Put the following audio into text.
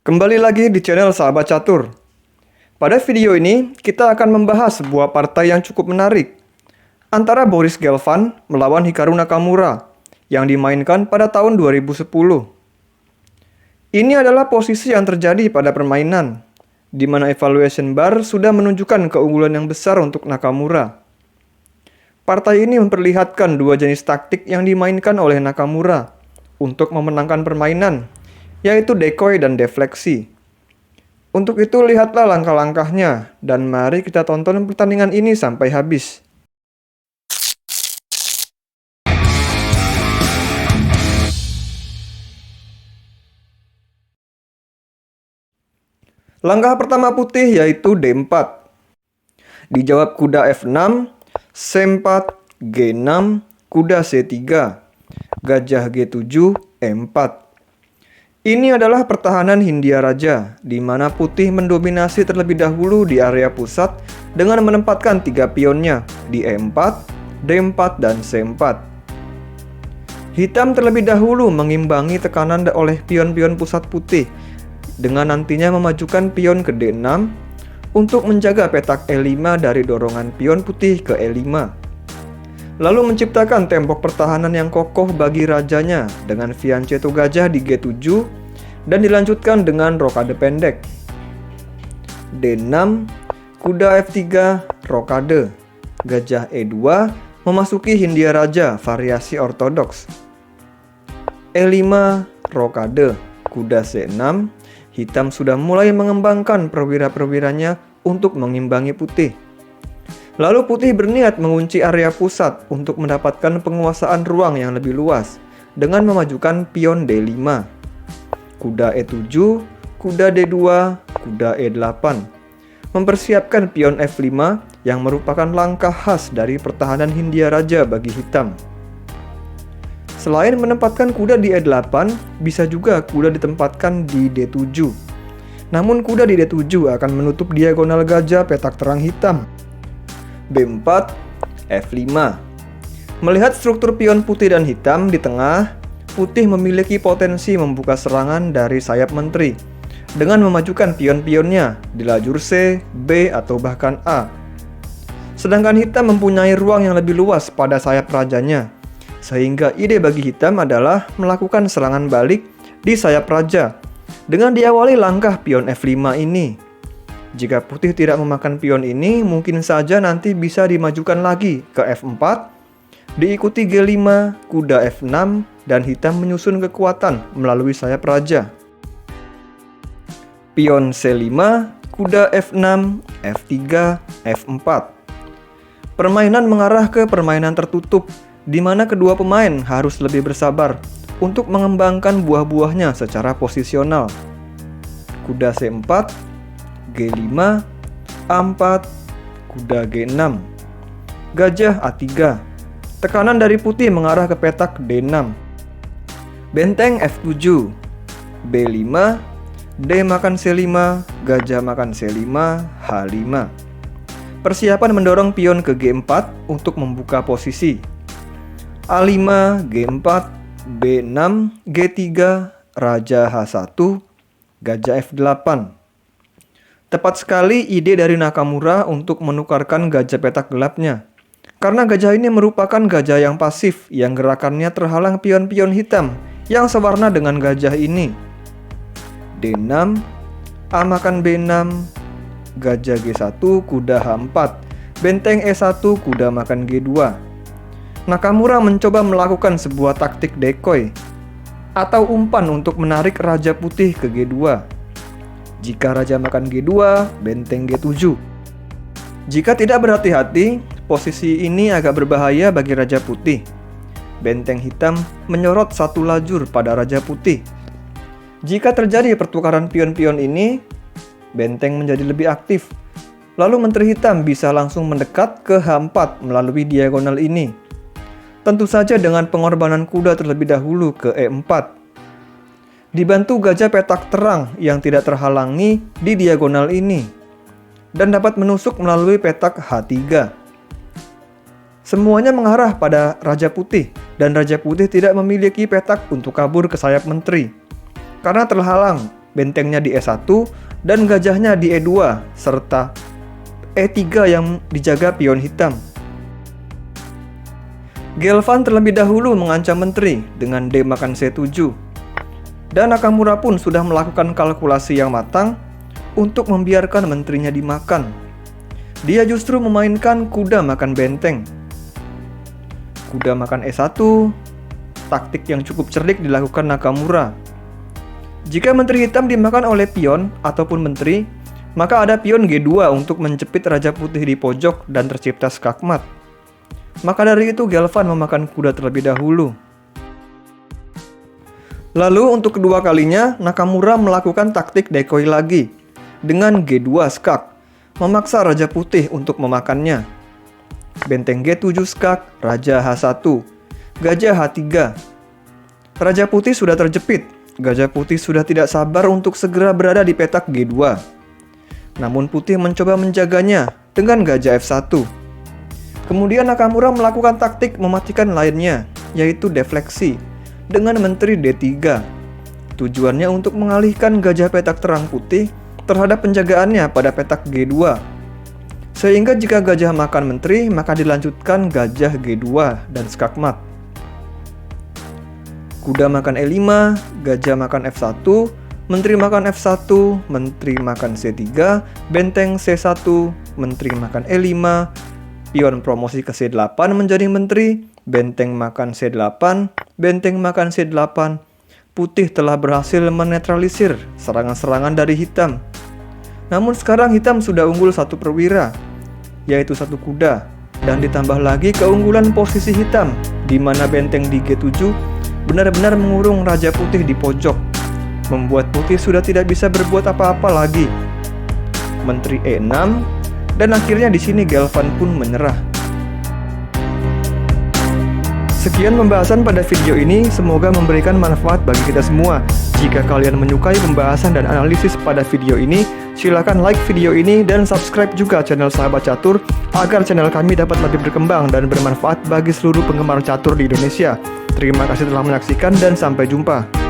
Kembali lagi di channel Sahabat Catur. Pada video ini, kita akan membahas sebuah partai yang cukup menarik antara Boris Gelfand melawan Hikaru Nakamura yang dimainkan pada tahun 2010. Ini adalah posisi yang terjadi pada permainan, di mana evaluation bar sudah menunjukkan keunggulan yang besar untuk Nakamura. Partai ini memperlihatkan dua jenis taktik yang dimainkan oleh Nakamura untuk memenangkan permainan, yaitu decoy dan defleksi. Untuk itu lihatlah langkah-langkahnya, dan mari kita tonton pertandingan ini sampai habis. Langkah pertama putih yaitu D4. Dijawab kuda F6, C4, G6, kuda C3, gajah G7, E4. Ini adalah pertahanan Hindia Raja, di mana putih mendominasi terlebih dahulu di area pusat dengan menempatkan tiga pionnya di E4, D4, dan C4. Hitam terlebih dahulu mengimbangi tekanan oleh pion-pion pusat putih, dengan nantinya memajukan pion ke D6 untuk menjaga petak E5 dari dorongan pion putih ke E5. Lalu menciptakan tembok pertahanan yang kokoh bagi rajanya dengan fianchetto gajah di G7 dan dilanjutkan dengan rokade pendek. D6, kuda F3, rokade, gajah E2 memasuki Hindia Raja variasi ortodoks. E5, rokade, kuda C6, hitam sudah mulai mengembangkan perwira-perwiranya untuk mengimbangi putih. Lalu putih berniat mengunci area pusat untuk mendapatkan penguasaan ruang yang lebih luas dengan memajukan pion D5, kuda E7, kuda D2, kuda E8, mempersiapkan pion F5 yang merupakan langkah khas dari pertahanan Hindia Raja bagi hitam. Selain menempatkan kuda di E8, bisa juga kuda ditempatkan di D7. Namun kuda di D7 akan menutup diagonal gajah petak terang hitam. B4, F5. Melihat struktur pion putih dan hitam di tengah, putih memiliki potensi membuka serangan dari sayap menteri dengan memajukan pion-pionnya di lajur C, B, atau bahkan A. Sedangkan hitam mempunyai ruang yang lebih luas pada sayap rajanya, sehingga ide bagi hitam adalah melakukan serangan balik di sayap raja dengan diawali langkah pion F5 ini. Jika putih tidak memakan pion ini, mungkin saja nanti bisa dimajukan lagi ke F4, diikuti G5, kuda F6, dan hitam menyusun kekuatan melalui sayap raja. Pion C5, kuda F6, F3, F4. Permainan mengarah ke permainan tertutup, di mana kedua pemain harus lebih bersabar untuk mengembangkan buah-buahnya secara posisional. Kuda C4, G5, A4, kuda G6, gajah A3. Tekanan dari putih mengarah ke petak D6. Benteng F7, B5, D makan C5, gajah makan C5, H5. Persiapan mendorong pion ke G4 untuk membuka posisi. A5, G4, B6, G3, raja H1, gajah F8. Tepat sekali ide dari Nakamura untuk menukarkan gajah petak gelapnya, karena gajah ini merupakan gajah yang pasif yang gerakannya terhalang pion-pion hitam yang sewarna dengan gajah ini. D6, A makan B6, gajah G1, kuda H4, benteng E1, kuda makan G2. Nakamura mencoba melakukan sebuah taktik decoy atau umpan untuk menarik raja putih ke G2. Jika raja makan G2, benteng G7. Jika tidak berhati-hati, posisi ini agak berbahaya bagi raja putih. Benteng hitam menyorot satu lajur pada raja putih. Jika terjadi pertukaran pion-pion ini, benteng menjadi lebih aktif. Lalu menteri hitam bisa langsung mendekat ke H4 melalui diagonal ini. Tentu saja dengan pengorbanan kuda terlebih dahulu ke E4. Dibantu gajah petak terang yang tidak terhalangi di diagonal ini, dan dapat menusuk melalui petak H3. Semuanya mengarah pada raja putih, dan raja putih tidak memiliki petak untuk kabur ke sayap menteri, karena terhalang bentengnya di E1, dan gajahnya di E2, serta E3 yang dijaga pion hitam. Gelvan terlebih dahulu mengancam menteri dengan D makan C7. Dan Nakamura pun sudah melakukan kalkulasi yang matang untuk membiarkan menterinya dimakan. Dia justru memainkan kuda makan benteng. Kuda makan E1, taktik yang cukup cerdik dilakukan Nakamura. Jika menteri hitam dimakan oleh pion ataupun menteri, maka ada pion G2 untuk menjepit Raja Putih di pojok dan tercipta skakmat. Maka dari itu Gelvan memakan kuda terlebih dahulu. Lalu untuk kedua kalinya, Nakamura melakukan taktik decoy lagi dengan G2 skak, memaksa Raja Putih untuk memakannya. Benteng G7 skak, Raja H1, Gajah H3. Raja Putih sudah terjepit. Gajah Putih sudah tidak sabar untuk segera berada di petak G2. Namun Putih mencoba menjaganya dengan Gajah F1. Kemudian Nakamura melakukan taktik mematikan lainnya, yaitu defleksi, dengan menteri D3. Tujuannya untuk mengalihkan gajah petak terang putih terhadap penjagaannya pada petak G2. Sehingga jika gajah makan menteri, maka dilanjutkan gajah G2 dan skakmat. Kuda makan E5, gajah makan F1, menteri makan F1, menteri makan C3, benteng C1, menteri makan E5, pion promosi ke C8 menjadi menteri, benteng makan C8, benteng makan C8. Putih telah berhasil menetralisir serangan-serangan dari hitam. Namun sekarang hitam sudah unggul 1 perwira, yaitu 1 kuda, dan ditambah lagi keunggulan posisi hitam, di mana benteng di G7 benar-benar mengurung Raja Putih di pojok, membuat Putih sudah tidak bisa berbuat apa-apa lagi. Menteri E6, dan akhirnya di sini Gelvan pun menyerah. Sekian pembahasan pada video ini, semoga memberikan manfaat bagi kita semua. Jika kalian menyukai pembahasan dan analisis pada video ini, silakan like video ini dan subscribe juga channel Sahabat Catur agar channel kami dapat lebih berkembang dan bermanfaat bagi seluruh penggemar catur di Indonesia. Terima kasih telah menyaksikan dan sampai jumpa.